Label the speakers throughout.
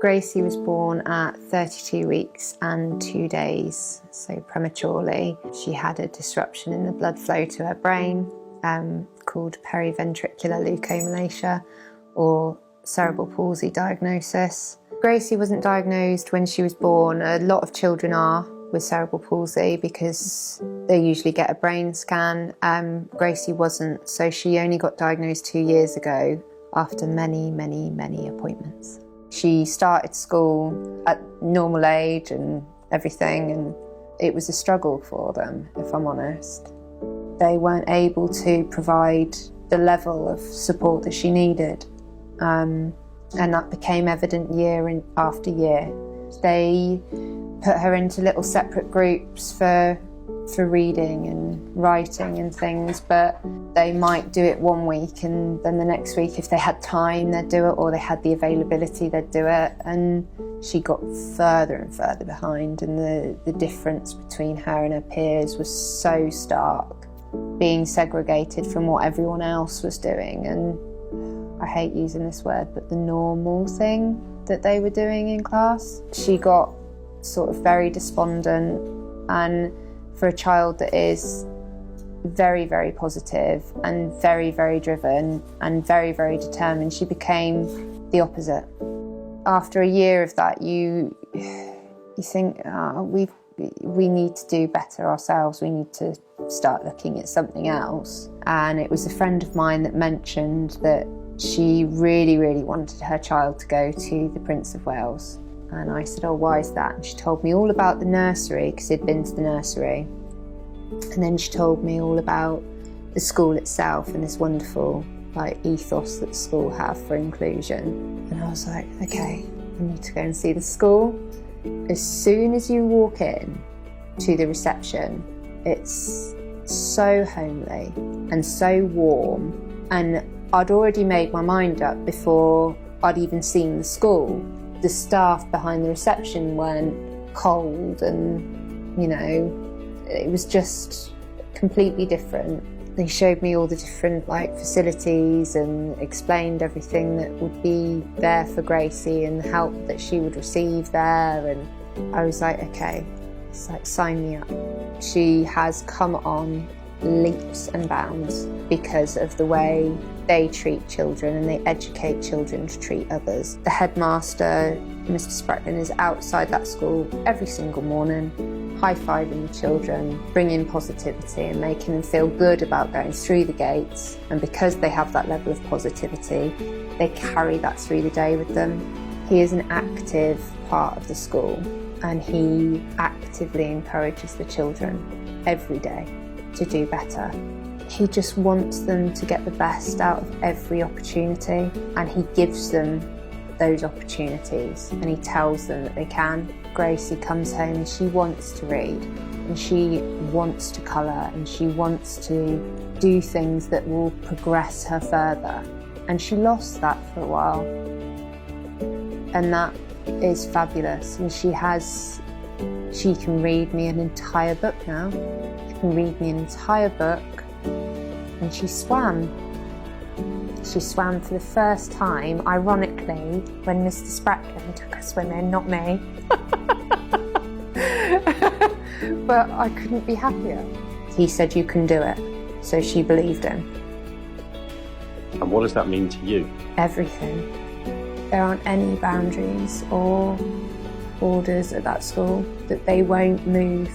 Speaker 1: Gracie was born at 32 weeks and 2 days, so prematurely. She had a disruption in the blood flow to her brain called periventricular leukomalacia, or cerebral palsy diagnosis. Gracie wasn't diagnosed when she was born. A lot of children are with cerebral palsy because they usually get a brain scan. Gracie wasn't, so she only got diagnosed 2 years ago after many, many, many appointments. She started school at normal age and everything, and it was a struggle for them, if I'm honest. They weren't able to provide the level of support that she needed, and that became evident year after year. They put her into little separate groups for reading and writing and things, but they might do it one week and then the next week, if they had time, they'd do it, or they had the availability, they'd do it. And she got further and further behind, and the difference between her and her peers was so stark, being segregated from what everyone else was doing. And I hate using this word, but the normal thing that they were doing in class. She got sort of very despondent, and for a child that is very, very positive and very, very driven and very, very determined, she became the opposite. After a year of that, you think, we need to do better ourselves. We need to start looking at something else. And it was a friend of mine that mentioned that she really, really wanted her child to go to the Prince of Wales. And I said, oh, why is that? And she told me all about the nursery, because she'd been to the nursery. And then she told me all about the school itself and this wonderful ethos that the school have for inclusion. And I was like, okay, I need to go and see the school. As soon as you walk in to the reception, it's so homely and so warm. And I'd already made my mind up before I'd even seen the school. The staff behind the reception weren't cold, and it was just completely different. They showed me all the different facilities and explained everything that would be there for Gracie and the help that she would receive there. And I was like, okay, it's sign me up. She has come on leaps and bounds because of the way they treat children and they educate children to treat others. The headmaster, Mr. Spratlin, is outside that school every single morning, high-fiving the children, bringing positivity and making them feel good about going through the gates. And because they have that level of positivity, they carry that through the day with them. He is an active part of the school, and he actively encourages the children every day to do better. He just wants them to get the best out of every opportunity, and he gives them those opportunities, and he tells them that they can. Gracie comes home and she wants to read, and she wants to colour, and she wants to do things that will progress her further. And she lost that for a while, and that is fabulous. And she can read me an entire book now. She can read me an entire book. And she swam. She swam for the first time, ironically, when Mr. Spratlin took her swimming, not me. But I couldn't be happier. He said, you can do it. So she believed him.
Speaker 2: And what does that mean to you?
Speaker 1: Everything. There aren't any boundaries or borders at that school that they won't move.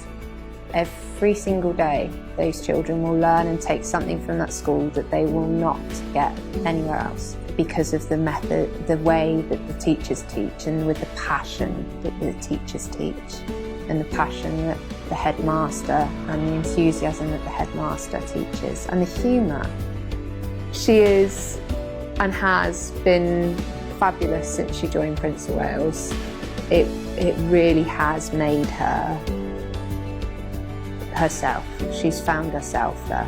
Speaker 1: Every single day, those children will learn and take something from that school that they will not get anywhere else, because of the method, the way that the teachers teach, and with the passion that the teachers teach, and the passion that the headmaster, and the enthusiasm that the headmaster teaches, and the humour. She is and has been fabulous since she joined Prince of Wales. It really has made her herself. She's found herself there.